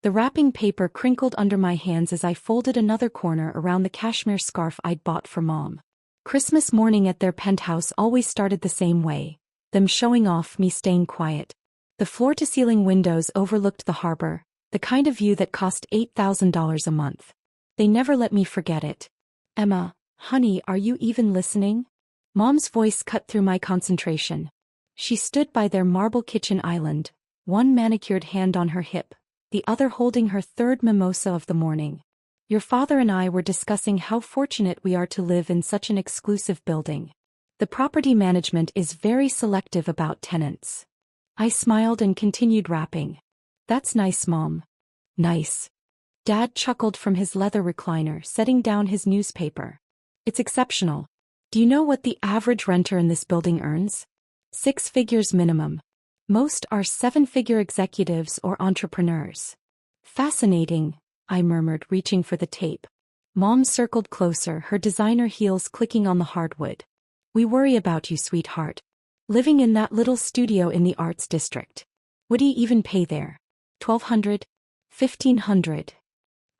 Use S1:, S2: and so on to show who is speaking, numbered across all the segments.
S1: The wrapping paper crinkled under my hands as I folded another corner around the cashmere scarf I'd bought for Mom. Christmas morning at their penthouse always started the same way, them showing off, me staying quiet. The floor-to-ceiling windows overlooked the harbor, the kind of view that cost $8,000 a month. They never let me forget it. Emma, honey, are you even listening? Mom's voice cut through my concentration. She stood by their marble kitchen island, one manicured hand on her hip, the other holding her third mimosa of the morning. Your father and I were discussing how fortunate we are to live in such an exclusive building. The property management is very selective about tenants. I smiled and continued wrapping. That's nice, Mom. Nice. Dad chuckled from his leather recliner, setting down his newspaper. It's exceptional. Do you know what the average renter in this building earns? 6 figures minimum. Most are 7-figure executives or entrepreneurs. Fascinating, I murmured, reaching for the tape. Mom circled closer, her designer heels clicking on the hardwood. We worry about you, sweetheart. Living in that little studio in the Arts District. What do you even pay there? $1,200? $1,500?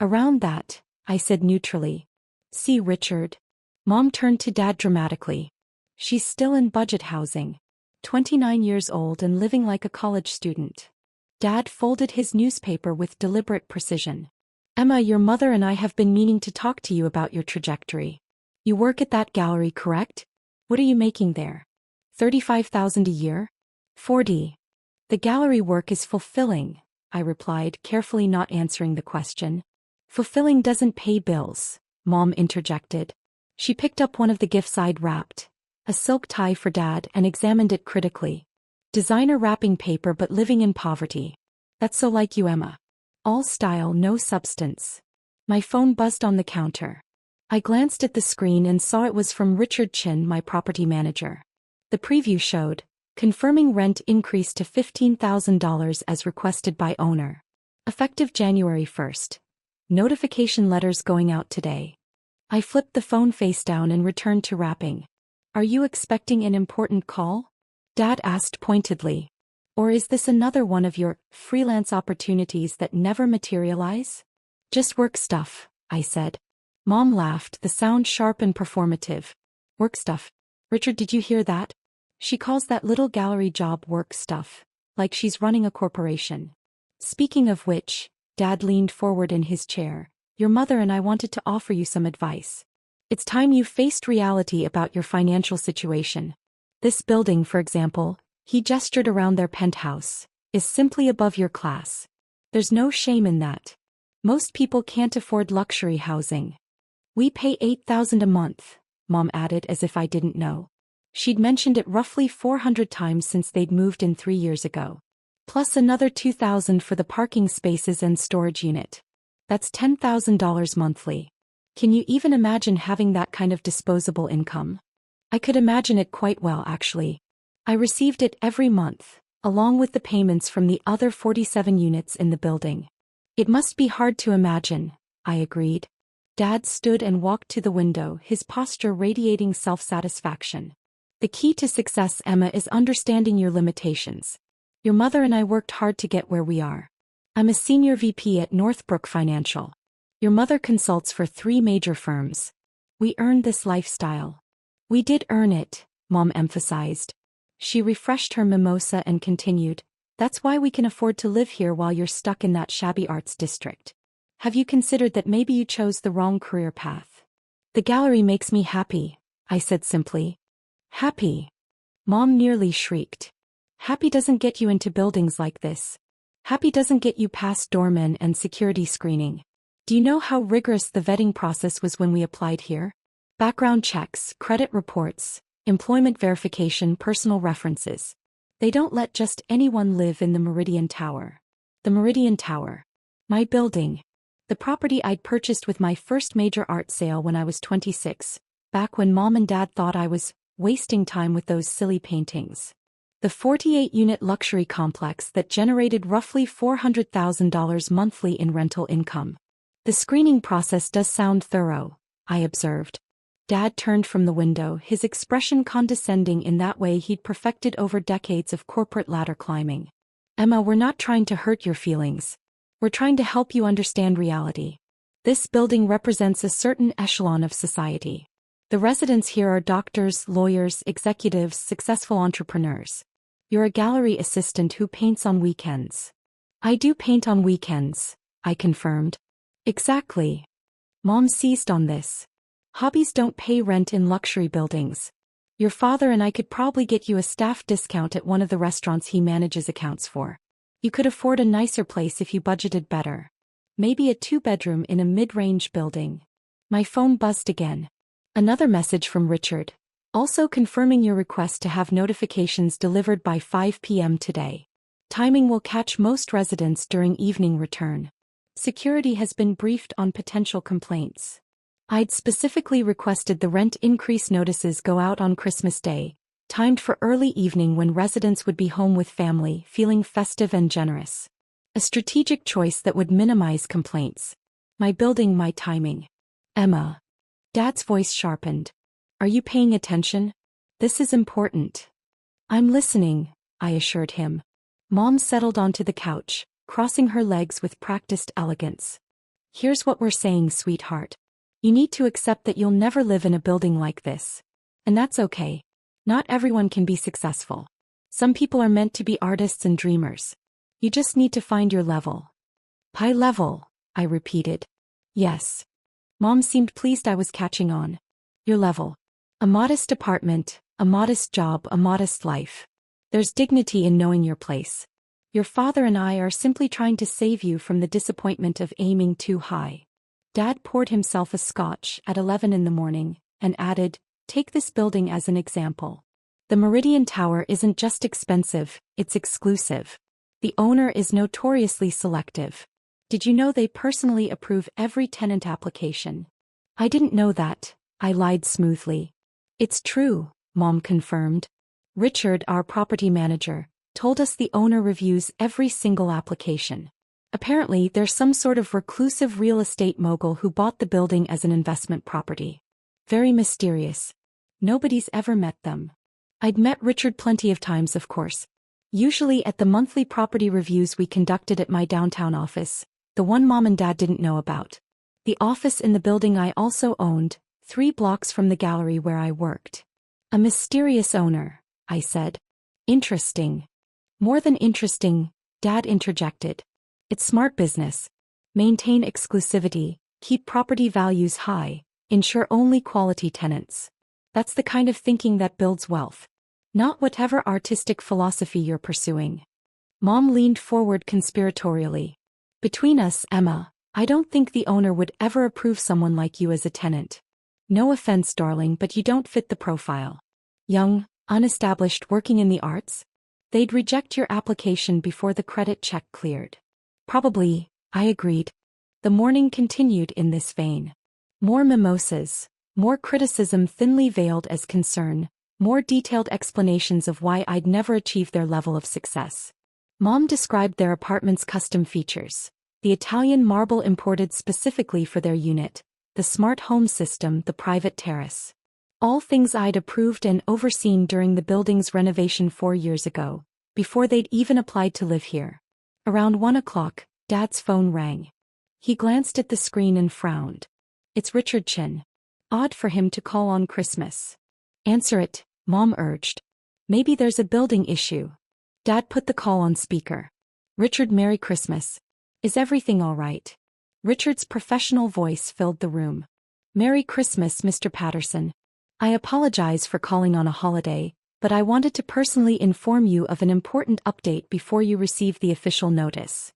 S1: Around that, I said neutrally. See, Richard. Mom turned to Dad dramatically. She's still in budget housing. 29 years old and living like a college student. Dad folded his newspaper with deliberate precision. Emma, your mother and I have been meaning to talk to you about your trajectory. You work at that gallery, correct? What are you making there? $35,000 a year? 40. The gallery work is fulfilling, I replied, carefully not answering the question. Fulfilling doesn't pay bills, Mom interjected. She picked up one of the gifts I'd wrapped, a silk tie for Dad, and examined it critically. Designer wrapping paper but living in poverty. That's so like you, Emma. All style, no substance. My phone buzzed on the counter. I glanced at the screen and saw it was from Richard Chin, my property manager. The preview showed, confirming rent increase to $15,000 as requested by owner. Effective January 1st. Notification letters going out today. I flipped the phone face down and returned to wrapping. Are you expecting an important call? Dad asked pointedly. Or is this another one of your freelance opportunities that never materialize? Just work stuff, I said. Mom laughed, the sound sharp and performative. Work stuff. Richard, did you hear that? She calls that little gallery job work stuff, like she's running a corporation. Speaking of which, Dad leaned forward in his chair. Your mother and I wanted to offer you some advice. It's time you faced reality about your financial situation. This building, for example, he gestured around their penthouse, is simply above your class. There's no shame in that. Most people can't afford luxury housing. We pay $8,000 a month, Mom added as if I didn't know. She'd mentioned it roughly 400 times since they'd moved in 3 years ago. Plus another $2,000 for the parking spaces and storage unit. That's $10,000 monthly. Can you even imagine having that kind of disposable income? I could imagine it quite well, actually. I received it every month, along with the payments from the other 47 units in the building. It must be hard to imagine, I agreed. Dad stood and walked to the window, his posture radiating self-satisfaction. The key to success, Emma, is understanding your limitations. Your mother and I worked hard to get where we are. I'm a senior VP at Northbrook Financial. Your mother consults for 3 major firms. We earned this lifestyle. We did earn it, Mom emphasized. She refreshed her mimosa and continued, that's why we can afford to live here while you're stuck in that shabby arts district. Have you considered that maybe you chose the wrong career path? The gallery makes me happy, I said simply. Happy? Mom nearly shrieked. Happy doesn't get you into buildings like this. Happy doesn't get you past doormen and security screening. Do you know how rigorous the vetting process was when we applied here? Background checks, credit reports, employment verification, personal references. They don't let just anyone live in the Meridian Tower. The Meridian Tower. My building. The property I'd purchased with my first major art sale when I was 26, back when Mom and Dad thought I was wasting time with those silly paintings. The 48-unit luxury complex that generated roughly $400,000 monthly in rental income. The screening process does sound thorough, I observed. Dad turned from the window, his expression condescending in that way he'd perfected over decades of corporate ladder climbing. Emma, we're not trying to hurt your feelings. We're trying to help you understand reality. This building represents a certain echelon of society. The residents here are doctors, lawyers, executives, successful entrepreneurs. You're a gallery assistant who paints on weekends. I do paint on weekends, I confirmed. Exactly. Mom seized on this. Hobbies don't pay rent in luxury buildings. Your father and I could probably get you a staff discount at one of the restaurants he manages accounts for. You could afford a nicer place if you budgeted better. Maybe a 2-bedroom in a mid-range building. My phone buzzed again. Another message from Richard. Also confirming your request to have notifications delivered by 5 p.m. today. Timing will catch most residents during evening return. Security has been briefed on potential complaints. I'd specifically requested the rent increase notices go out on Christmas Day, timed for early evening when residents would be home with family, feeling festive and generous. A strategic choice that would minimize complaints. My building, my timing. Emma. Dad's voice sharpened. Are you paying attention? This is important. I'm listening, I assured him. Mom settled onto the couch, crossing her legs with practiced elegance. Here's what we're saying, sweetheart. You need to accept that you'll never live in a building like this. And that's okay. Not everyone can be successful. Some people are meant to be artists and dreamers. You just need to find your level. High level, I repeated. Yes. Mom seemed pleased I was catching on. Your level. A modest apartment, a modest job, a modest life. There's dignity in knowing your place. Your father and I are simply trying to save you from the disappointment of aiming too high. Dad poured himself a scotch at 11 in the morning and added, take this building as an example. The Meridian Tower isn't just expensive, it's exclusive. The owner is notoriously selective. Did you know they personally approve every tenant application? I didn't know that, I lied smoothly. It's true, Mom confirmed. Richard, our property manager, told us the owner reviews every single application. Apparently, there's some sort of reclusive real estate mogul who bought the building as an investment property. Very mysterious. Nobody's ever met them. I'd met Richard plenty of times, of course. Usually at the monthly property reviews we conducted at my downtown office, the one Mom and Dad didn't know about. The office in the building I also owned, 3 blocks from the gallery where I worked. A mysterious owner, I said. Interesting. More than interesting, Dad interjected. It's smart business. Maintain exclusivity, keep property values high, ensure only quality tenants. That's the kind of thinking that builds wealth. Not whatever artistic philosophy you're pursuing. Mom leaned forward conspiratorially. Between us, Emma, I don't think the owner would ever approve someone like you as a tenant. No offense, darling, but you don't fit the profile. Young, unestablished, working in the arts? They'd reject your application before the credit check cleared. Probably, I agreed. The morning continued in this vein. More mimosas, more criticism thinly veiled as concern, more detailed explanations of why I'd never achieve their level of success. Mom described their apartment's custom features. The Italian marble imported specifically for their unit, the smart home system, the private terrace. All things I'd approved and overseen during the building's renovation 4 years ago, before they'd even applied to live here. Around 1 o'clock, Dad's phone rang. He glanced at the screen and frowned. It's Richard Chin. Odd for him to call on Christmas. Answer it, Mom urged. Maybe there's a building issue. Dad put the call on speaker. Richard, Merry Christmas. Is everything all right? Richard's professional voice filled the room. Merry Christmas, Mr. Patterson. I apologize for calling on a holiday, but I wanted to personally inform you of an important update before you receive the official notice.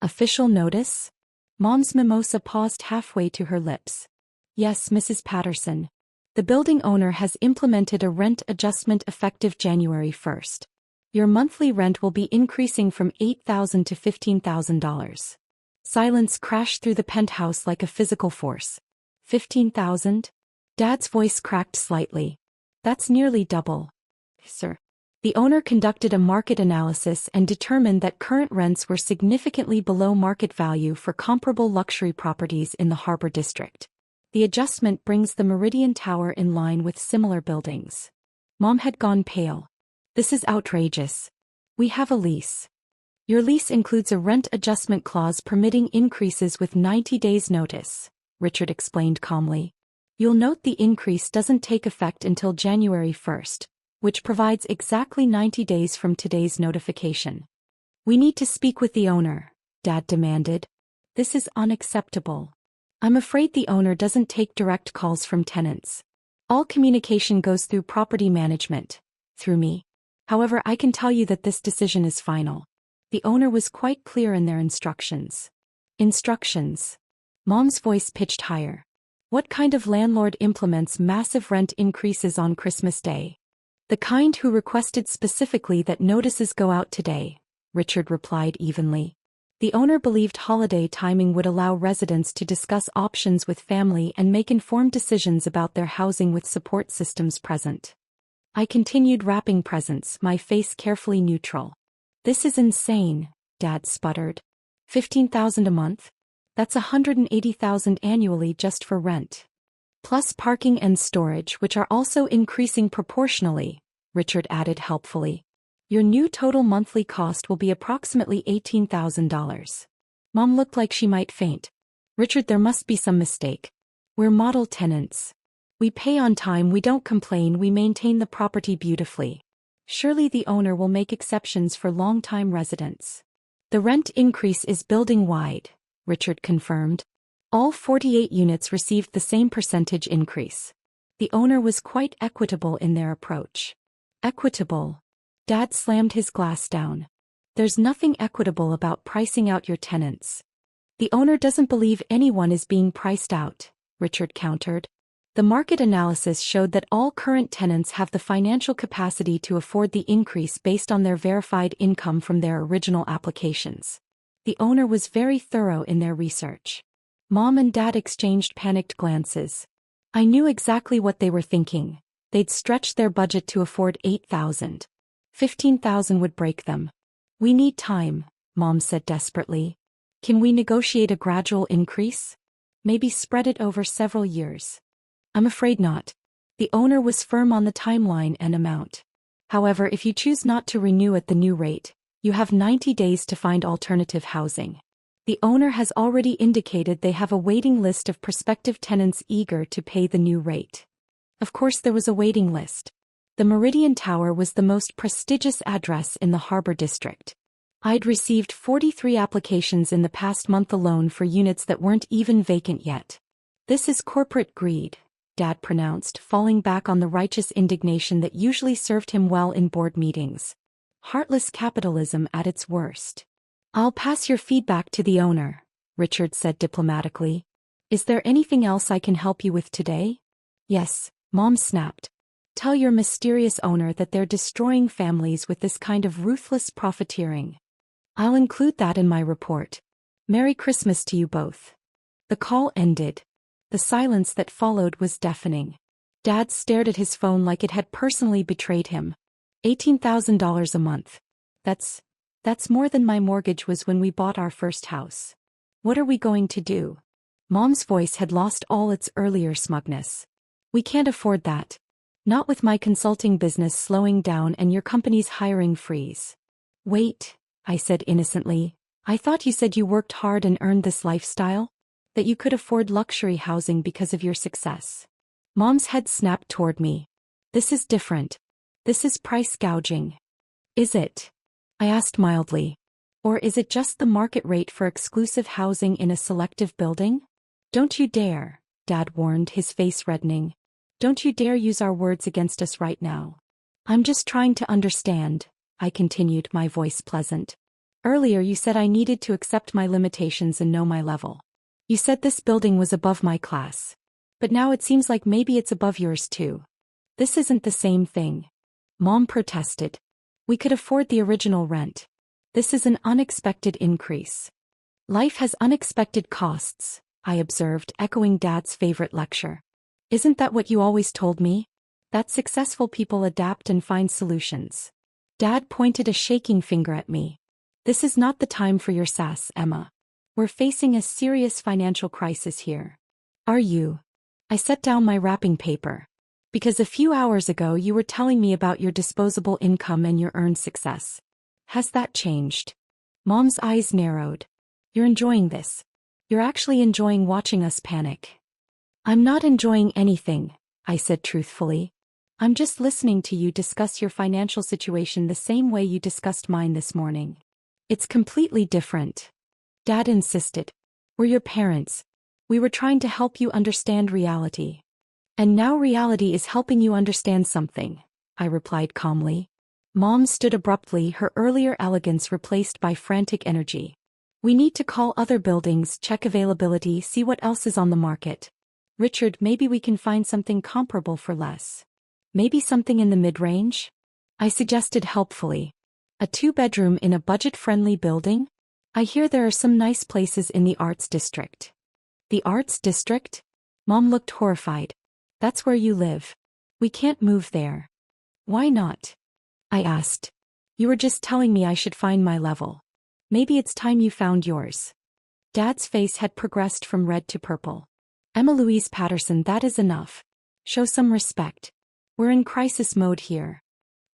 S1: Official notice? Mom's mimosa paused halfway to her lips. Yes, Mrs. Patterson. The building owner has implemented a rent adjustment effective January 1st. Your monthly rent will be increasing from $8,000 to $15,000. Silence crashed through the penthouse like a physical force. 15,000? Dad's voice cracked slightly. That's nearly double. Sir. The owner conducted a market analysis and determined that current rents were significantly below market value for comparable luxury properties in the Harbor District. The adjustment brings the Meridian Tower in line with similar buildings. Mom had gone pale. This is outrageous. We have a lease. Your lease includes a rent adjustment clause permitting increases with 90 days notice, Richard explained calmly. You'll note the increase doesn't take effect until January 1st, which provides exactly 90 days from today's notification. We need to speak with the owner, Dad demanded. This is unacceptable. I'm afraid the owner doesn't take direct calls from tenants. All communication goes through property management, through me. However, I can tell you that this decision is final. The owner was quite clear in their instructions. Instructions. Mom's voice pitched higher. What kind of landlord implements massive rent increases on Christmas Day? The kind who requested specifically that notices go out today, Richard replied evenly. The owner believed holiday timing would allow residents to discuss options with family and make informed decisions about their housing with support systems present. I continued wrapping presents, my face carefully neutral. This is insane, Dad sputtered. $15,000 a month? That's $180,000 annually just for rent. Plus parking and storage, which are also increasing proportionally, Richard added helpfully. Your new total monthly cost will be approximately $18,000. Mom looked like she might faint. Richard, there must be some mistake. We're model tenants. We pay on time, we don't complain, we maintain the property beautifully. Surely the owner will make exceptions for long-time residents. The rent increase is building-wide, Richard confirmed. All 48 units received the same percentage increase. The owner was quite equitable in their approach. Equitable? Dad slammed his glass down. There's nothing equitable about pricing out your tenants. The owner doesn't believe anyone is being priced out, Richard countered. The market analysis showed that all current tenants have the financial capacity to afford the increase based on their verified income from their original applications. The owner was very thorough in their research. Mom and Dad exchanged panicked glances. I knew exactly what they were thinking. They'd stretched their budget to afford $8,000. $15,000 would break them. We need time, Mom said desperately. Can we negotiate a gradual increase? Maybe spread it over several years. I'm afraid not. The owner was firm on the timeline and amount. However, if you choose not to renew at the new rate, you have 90 days to find alternative housing. The owner has already indicated they have a waiting list of prospective tenants eager to pay the new rate. Of course, there was a waiting list. The Meridian Tower was the most prestigious address in the Harbor District. I'd received 43 applications in the past month alone for units that weren't even vacant yet. This is corporate greed, Dad pronounced, falling back on the righteous indignation that usually served him well in board meetings. Heartless capitalism at its worst. I'll pass your feedback to the owner, Richard said diplomatically. Is there anything else I can help you with today? Yes, Mom snapped. Tell your mysterious owner that they're destroying families with this kind of ruthless profiteering. I'll include that in my report. Merry Christmas to you both. The call ended. The silence that followed was deafening. Dad stared at his phone like it had personally betrayed him. $18,000 a month. That's more than my mortgage was when we bought our first house. What are we going to do? Mom's voice had lost all its earlier smugness. We can't afford that. Not with my consulting business slowing down and your company's hiring freeze. Wait, I said innocently. I thought you said you worked hard and earned this lifestyle? That you could afford luxury housing because of your success. Mom's head snapped toward me. This is different. This is price gouging. Is it? I asked mildly. Or is it just the market rate for exclusive housing in a selective building? Don't you dare, Dad warned, his face reddening. Don't you dare use our words against us right now. I'm just trying to understand, I continued, my voice pleasant. Earlier you said I needed to accept my limitations and know my level. You said this building was above my class. But now it seems like maybe it's above yours too. This isn't the same thing. Mom protested. We could afford the original rent. This is an unexpected increase. Life has unexpected costs, I observed, echoing Dad's favorite lecture. Isn't that what you always told me? That successful people adapt and find solutions. Dad pointed a shaking finger at me. This is not the time for your sass, Emma. We're facing a serious financial crisis here. Are you? I set down my wrapping paper. Because a few hours ago you were telling me about your disposable income and your earned success. Has that changed? Mom's eyes narrowed. You're enjoying this. You're actually enjoying watching us panic. I'm not enjoying anything, I said truthfully. I'm just listening to you discuss your financial situation the same way you discussed mine this morning. It's completely different. Dad insisted. We're your parents. We were trying to help you understand reality. And now reality is helping you understand something, I replied calmly. Mom stood abruptly, her earlier elegance replaced by frantic energy. We need to call other buildings, check availability, see what else is on the market. Richard, maybe we can find something comparable for less. Maybe something in the mid-range? I suggested helpfully. A 2-bedroom in a budget-friendly building? I hear there are some nice places in the Arts District. The Arts District? Mom looked horrified. That's where you live. We can't move there. Why not? I asked. You were just telling me I should find my level. Maybe it's time you found yours. Dad's face had progressed from red to purple. Emma Louise Patterson, that is enough. Show some respect. We're in crisis mode here.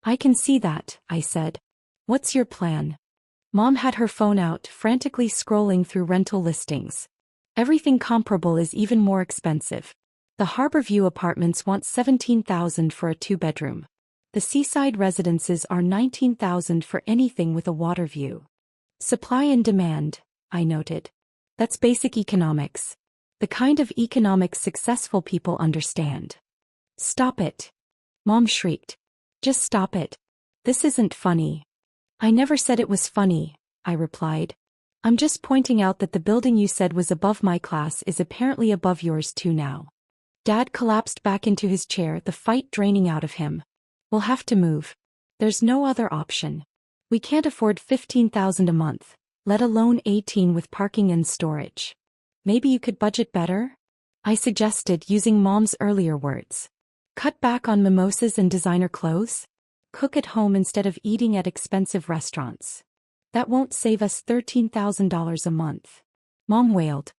S1: I can see that, I said. What's your plan? Mom had her phone out, frantically scrolling through rental listings. Everything comparable is even more expensive. The Harborview apartments want $17,000 for a 2-bedroom. The seaside residences are $19,000 for anything with a water view. Supply and demand, I noted. That's basic economics. The kind of economics successful people understand. Stop it. Mom shrieked. Just stop it. This isn't funny. I never said it was funny, I replied. I'm just pointing out that the building you said was above my class is apparently above yours too now. Dad collapsed back into his chair, the fight draining out of him. We'll have to move. There's no other option. We can't afford $15,000 a month, let alone 18 with parking and storage. Maybe you could budget better? I suggested, using Mom's earlier words. Cut back on mimosas and designer clothes? Cook at home instead of eating at expensive restaurants. That won't save us $13,000 a month. Mom wailed.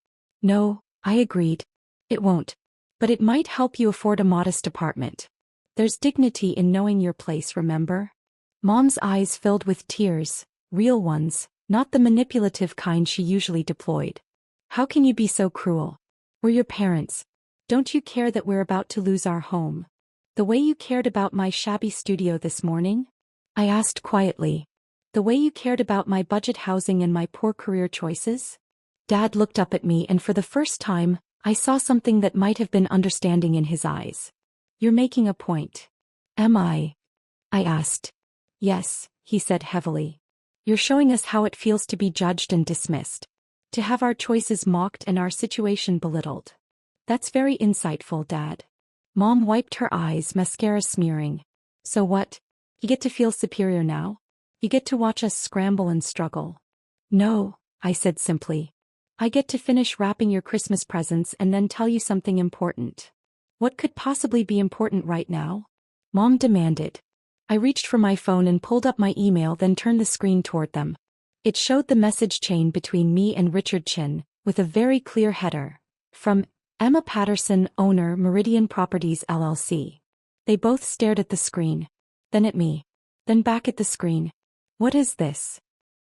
S1: No, I agreed. It won't. But it might help you afford a modest apartment. There's dignity in knowing your place, remember? Mom's eyes filled with tears, real ones, not the manipulative kind she usually deployed. How can you be so cruel? We're your parents. Don't you care that we're about to lose our home? The way you cared about my shabby studio this morning? I asked quietly. The way you cared about my budget housing and my poor career choices? Dad looked up at me, and for the first time, I saw something that might have been understanding in his eyes. You're making a point. Am I? I asked. Yes, he said heavily. You're showing us how it feels to be judged and dismissed. To have our choices mocked and our situation belittled. That's very insightful, Dad. Mom wiped her eyes, mascara smearing. So what? You get to feel superior now? You get to watch us scramble and struggle. No, I said simply. I get to finish wrapping your Christmas presents and then tell you something important. What could possibly be important right now? Mom demanded. I reached for my phone and pulled up my email, then turned the screen toward them. It showed the message chain between me and Richard Chin, with a very clear header. From Emma Patterson, owner, Meridian Properties LLC. They both stared at the screen. Then at me. Then back at the screen. What is this?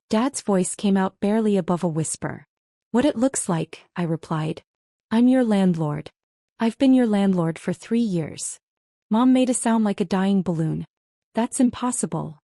S1: Dad's voice came out barely above a whisper. What it looks like, I replied. I'm your landlord. I've been your landlord for 3 years. Mom made a sound like a dying balloon. That's impossible.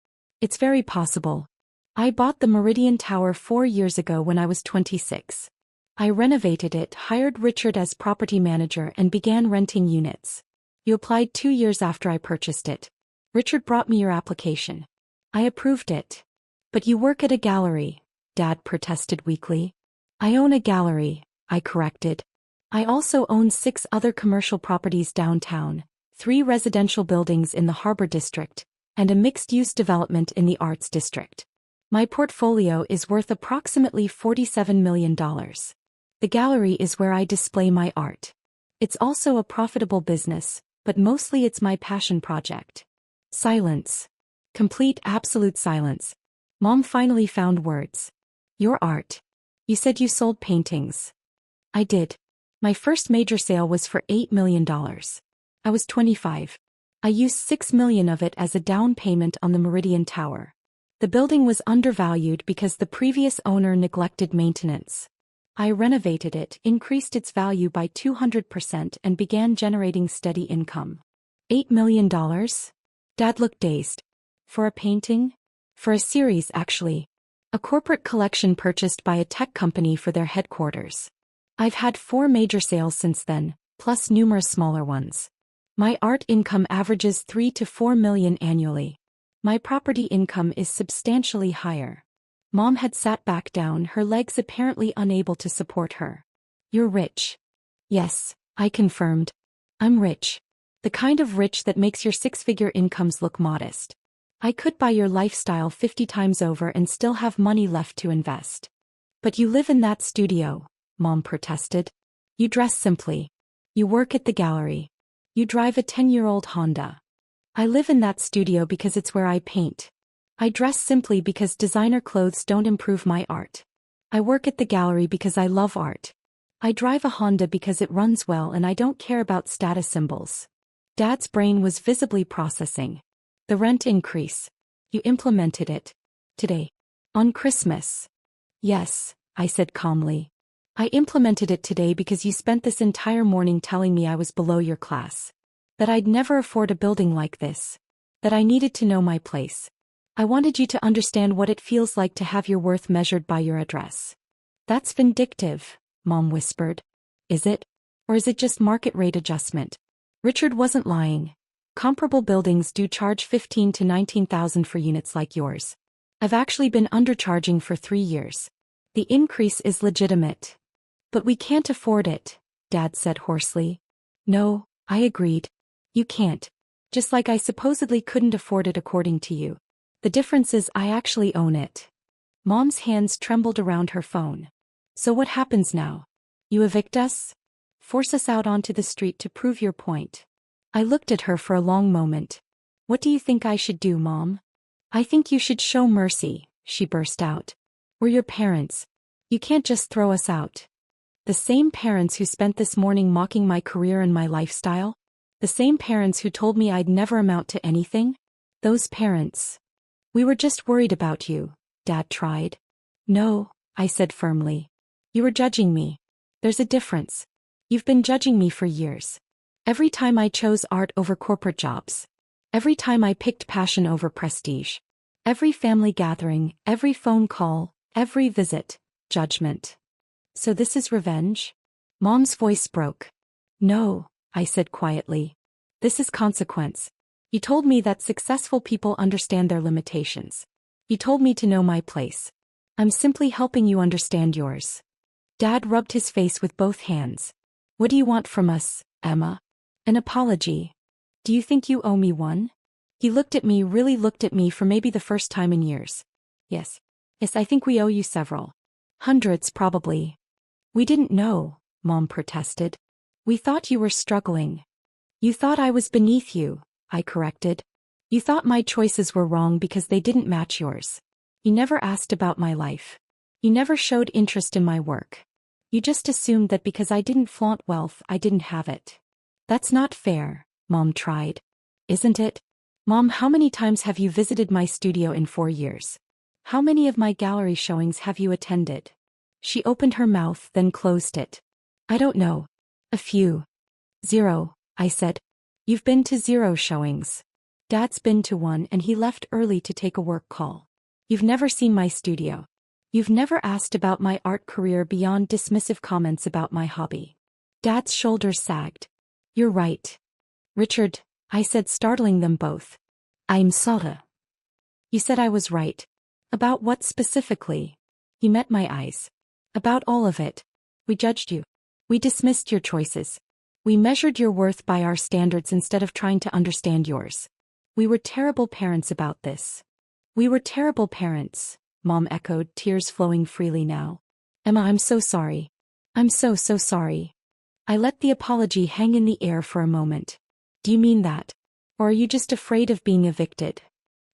S1: It's very possible. I bought the Meridian Tower 4 years ago when I was 26. I renovated it, hired Richard as property manager, and began renting units. You applied 2 years after I purchased it. Richard brought me your application. I approved it. But you work at a gallery, Dad protested weakly. I own a gallery, I corrected. I also own 6 other commercial properties downtown, 3 residential buildings in the Harbor District, and a mixed-use development in the Arts District. My portfolio is worth approximately $47 million. The gallery is where I display my art. It's also a profitable business, but mostly it's my passion project. Silence. Complete, absolute silence. Mom finally found words. Your art. You said you sold paintings. I did. My first major sale was for $8 million. I was 25. I used $6 million of it as a down payment on the Meridian Tower. The The building was undervalued because the previous owner neglected maintenance. I renovated it, increased its value by 200% and began generating steady income. $8 million? Dad looked dazed. For a painting? For a series, actually. A corporate collection purchased by a tech company for their headquarters. I've had 4 major sales since then, plus numerous smaller ones. My art income averages 3 to 4 million annually. My property income is substantially higher. Mom had sat back down, her legs apparently unable to support her. You're rich. Yes, I confirmed. I'm rich. The kind of rich that makes your 6-figure incomes look modest. I could buy your lifestyle 50 times over and still have money left to invest. But you live in that studio, Mom protested. You dress simply. You work at the gallery. You drive a 10-year-old Honda. I live in that studio because it's where I paint. I dress simply because designer clothes don't improve my art. I work at the gallery because I love art. I drive a Honda because it runs well and I don't care about status symbols. Dad's brain was visibly processing. The rent increase. You implemented it. Today. On Christmas. Yes, I said calmly. I implemented it today because you spent this entire morning telling me I was below your class. That I'd never afford a building like this. That I needed to know my place. I wanted you to understand what it feels like to have your worth measured by your address. That's vindictive, Mom whispered. Is it? Or is it just market rate adjustment? Richard wasn't lying. Comparable buildings do charge $15,000 to $19,000 for units like yours. I've actually been undercharging for 3 years. The increase is legitimate. But we can't afford it, Dad said hoarsely. No, I agreed. You can't. Just like I supposedly couldn't afford it according to you. The difference is I actually own it. Mom's hands trembled around her phone. So what happens now? You evict us? Force us out onto the street to prove your point. I looked at her for a long moment. What do you think I should do, Mom? I think you should show mercy, she burst out. We're your parents. You can't just throw us out. The same parents who spent this morning mocking my career and my lifestyle? The same parents who told me I'd never amount to anything? Those parents. We were just worried about you, Dad tried. No, I said firmly. You were judging me. There's a difference. You've been judging me for years. Every time I chose art over corporate jobs. Every time I picked passion over prestige. Every family gathering, every phone call, every visit, judgment. So this is revenge? Mom's voice broke. No, I said quietly. This is consequence. You told me that successful people understand their limitations. You told me to know my place. I'm simply helping you understand yours. Dad rubbed his face with both hands. What do you want from us, Emma? An apology. Do you think you owe me one? He really looked at me for maybe the first time in years. Yes. Yes, I think we owe you several. Hundreds, probably. We didn't know, Mom protested. We thought you were struggling. You thought I was beneath you, I corrected. You thought my choices were wrong because they didn't match yours. You never asked about my life. You never showed interest in my work. You just assumed that because I didn't flaunt wealth, I didn't have it. That's not fair, Mom tried. Isn't it? Mom, how many times have you visited my studio in 4 years? How many of my gallery showings have you attended? She opened her mouth, then closed it. I don't know. A few. 0, I said. You've been to 0 showings. Dad's been to 1 and he left early to take a work call. You've never seen my studio. You've never asked about my art career beyond dismissive comments about my hobby. Dad's shoulders sagged. You're right. Richard, I said, startling them both. I'm sorry. You said I was right. About what specifically? He met my eyes. About all of it. We judged you. We dismissed your choices. We measured your worth by our standards instead of trying to understand yours. We were terrible parents about this. We were terrible parents, Mom echoed, tears flowing freely now. Emma, I'm so sorry. I'm so sorry. I let the apology hang in the air for a moment. Do you mean that? Or are you just afraid of being evicted?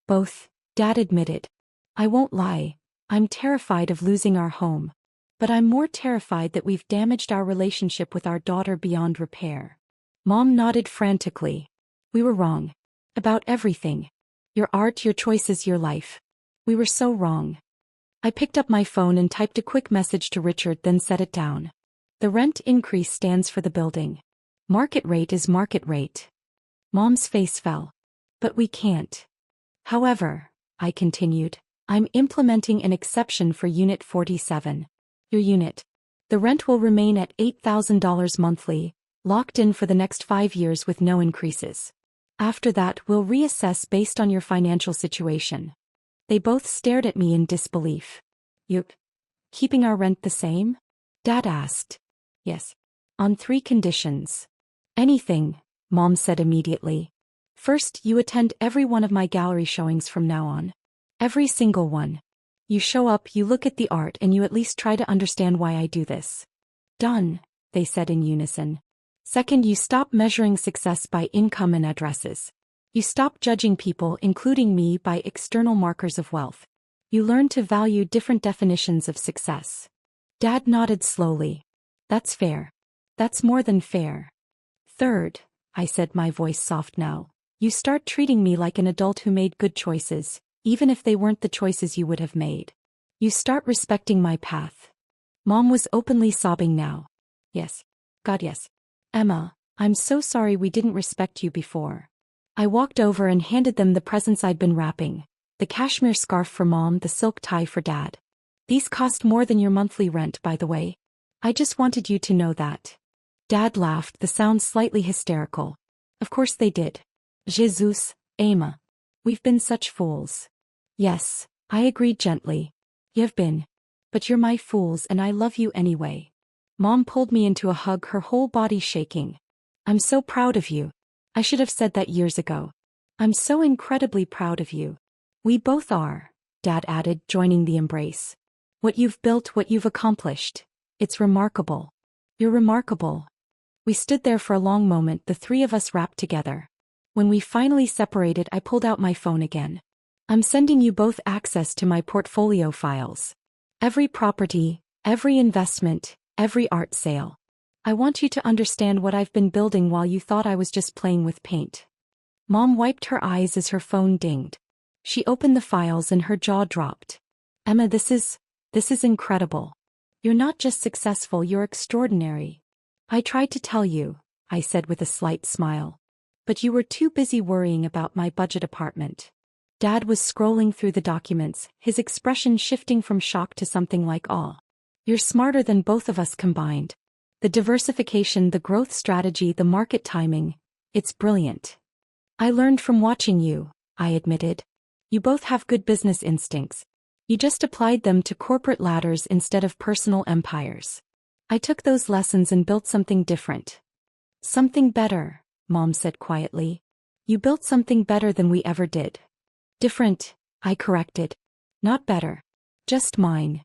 S1: Both, Dad admitted. I won't lie, I'm terrified of losing our home. But I'm more terrified that we've damaged our relationship with our daughter beyond repair. Mom nodded frantically. We were wrong. About everything. Your art, your choices, your life. We were so wrong. I picked up my phone and typed a quick message to Richard, then set it down. The rent increase stands for the building. Market rate is market rate. Mom's face fell. But we can't. However, I continued, I'm implementing an exception for Unit 47. Your unit. The rent will remain at $8,000 monthly, locked in for the next 5 years with no increases. After that, we'll reassess based on your financial situation. They both stared at me in disbelief. Yup. Keeping our rent the same? Dad asked. Yes. On 3 conditions. Anything, Mom said immediately. First, you attend every one of my gallery showings from now on. Every single one. You show up, you look at the art, and you at least try to understand why I do this. Done, they said in unison. Second, you stop measuring success by income and addresses. You stop judging people, including me, by external markers of wealth. You learn to value different definitions of success. Dad nodded slowly. That's fair. That's more than fair. Third, I said, my voice soft now, you start treating me like an adult who made good choices, even if they weren't the choices you would have made. You start respecting my path. Mom was openly sobbing now. Yes. God, yes. Emma, I'm so sorry we didn't respect you before. I walked over and handed them the presents I'd been wrapping. The cashmere scarf for Mom, the silk tie for Dad. These cost more than your monthly rent, by the way. I just wanted you to know that. Dad laughed, the sound slightly hysterical. Of course they did. Jesus, Emma. We've been such fools. Yes, I agreed gently. You've been. But you're my fools and I love you anyway. Mom pulled me into a hug, her whole body shaking. I'm so proud of you. I should have said that years ago. I'm so incredibly proud of you. We both are, Dad added, joining the embrace. What you've built, what you've accomplished. It's remarkable. You're remarkable. We stood there for a long moment, the 3 of us wrapped together. When we finally separated, I pulled out my phone again. I'm sending you both access to my portfolio files. Every property, every investment, every art sale. I want you to understand what I've been building while you thought I was just playing with paint. Mom wiped her eyes as her phone dinged. She opened the files and her jaw dropped. Emma, this is incredible. You're not just successful, you're extraordinary. I tried to tell you, I said with a slight smile. But you were too busy worrying about my budget apartment. Dad was scrolling through the documents, his expression shifting from shock to something like awe. You're smarter than both of us combined. The diversification, the growth strategy, the market timing, it's brilliant. I learned from watching you, I admitted. You both have good business instincts. You just applied them to corporate ladders instead of personal empires. I took those lessons and built something different. Something better, Mom said quietly. You built something better than we ever did. Different, I corrected. Not better. Just mine.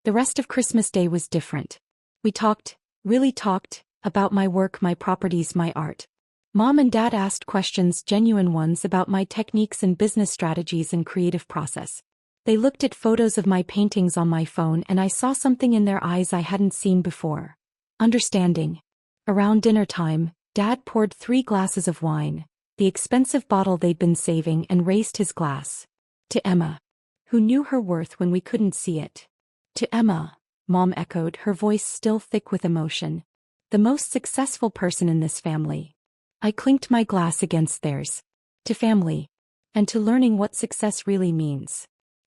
S1: The rest of Christmas Day was different. We talked, really talked, about my work, my properties, my art. Mom and Dad asked questions, genuine ones, about my techniques and business strategies and creative process. They looked at photos of my paintings on my phone and I saw something in their eyes I hadn't seen before. Understanding. Around dinner time, Dad poured 3 glasses of wine, the expensive bottle they'd been saving, and raised his glass. To Emma. Who knew her worth when we couldn't see it. To Emma, Mom echoed, her voice still thick with emotion. The most successful person in this family. I clinked my glass against theirs. To family. And to learning what success really means.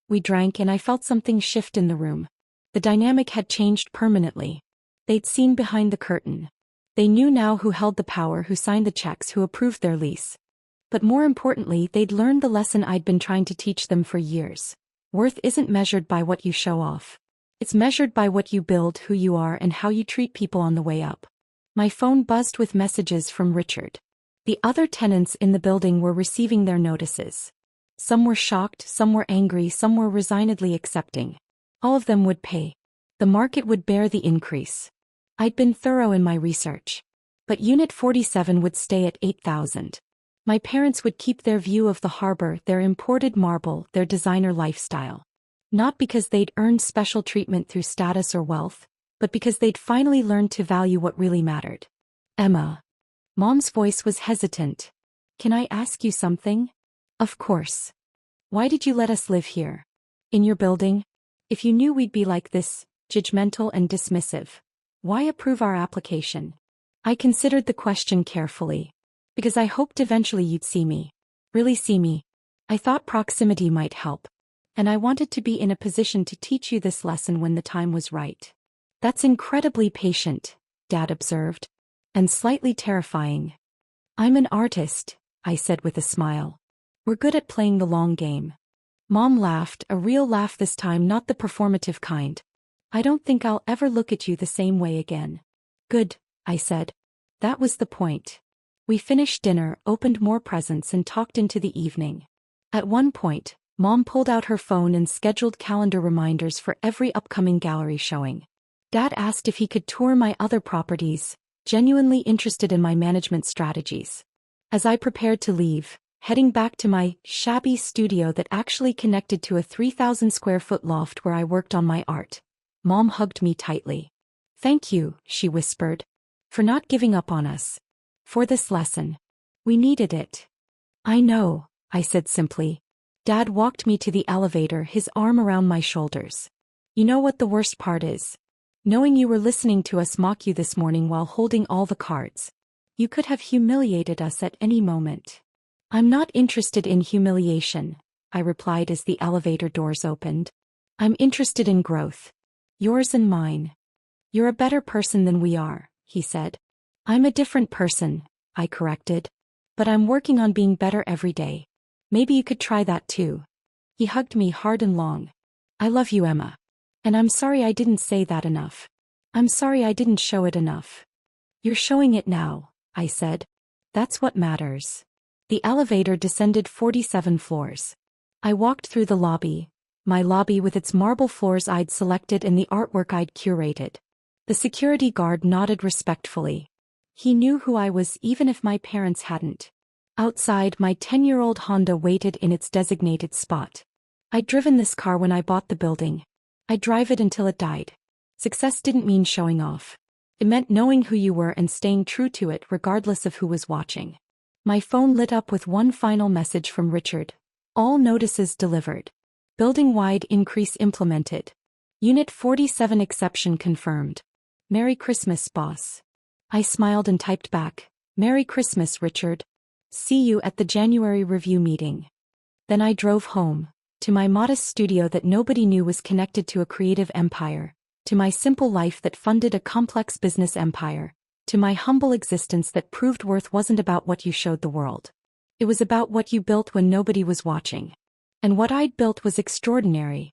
S1: We drank and I felt something shift in the room. The dynamic had changed permanently. They'd seen behind the curtain. They knew now who held the power, who signed the checks, who approved their lease. But more importantly, they'd learned the lesson I'd been trying to teach them for years. Worth isn't measured by what you show off. It's measured by what you build, who you are, and how you treat people on the way up. My phone buzzed with messages from Richard. The other tenants in the building were receiving their notices. Some were shocked, some were angry, some were resignedly accepting. All of them would pay. The market would bear the increase. I'd been thorough in my research. But Unit 47 would stay at 8,000. My parents would keep their view of the harbor, their imported marble, their designer lifestyle. Not because they'd earned special treatment through status or wealth, but because they'd finally learned to value what really mattered. Emma. Mom's voice was hesitant. Can I ask you something? Of course. Why did you let us live here? In your building? If you knew we'd be like this, judgmental and dismissive, why approve our application? I considered the question carefully. Because I hoped eventually you'd see me. Really see me. I thought proximity might help. And I wanted to be in a position to teach you this lesson when the time was right. That's incredibly patient, Dad observed. And slightly terrifying. I'm an artist, I said with a smile. We're good at playing the long game. Mom laughed, a real laugh this time, not the performative kind. I don't think I'll ever look at you the same way again. Good, I said. That was the point. We finished dinner, opened more presents and talked into the evening. At one point, Mom pulled out her phone and scheduled calendar reminders for every upcoming gallery showing. Dad asked if he could tour my other properties, genuinely interested in my management strategies. As I prepared to leave, heading back to my shabby studio that actually connected to a 3,000 square foot loft where I worked on my art, Mom hugged me tightly. Thank you, she whispered, for not giving up on us. For this lesson. We needed it. I know, I said simply. Dad walked me to the elevator, his arm around my shoulders. You know what the worst part is? Knowing you were listening to us mock you this morning while holding all the cards. You could have humiliated us at any moment. I'm not interested in humiliation, I replied as the elevator doors opened. I'm interested in growth. Yours and mine. You're a better person than we are, he said. I'm a different person, I corrected. But I'm working on being better every day. Maybe you could try that too. He hugged me hard and long. I love you, Emma. And I'm sorry I didn't say that enough. I'm sorry I didn't show it enough. You're showing it now, I said. That's what matters. The elevator descended 47 floors. I walked through the lobby, my lobby with its marble floors I'd selected and the artwork I'd curated. The security guard nodded respectfully. He knew who I was even if my parents hadn't. Outside, my 10-year-old Honda waited in its designated spot. I'd driven this car when I bought the building. I'd drive it until it died. Success didn't mean showing off. It meant knowing who you were and staying true to it regardless of who was watching. My phone lit up with one final message from Richard. All notices delivered. Building-wide increase implemented. Unit 47 exception confirmed. Merry Christmas, boss. I smiled and typed back, Merry Christmas, Richard. See you at the January review meeting. Then I drove home, to my modest studio that nobody knew was connected to a creative empire, to my simple life that funded a complex business empire, to my humble existence that proved worth wasn't about what you showed the world. It was about what you built when nobody was watching. And what I'd built was extraordinary,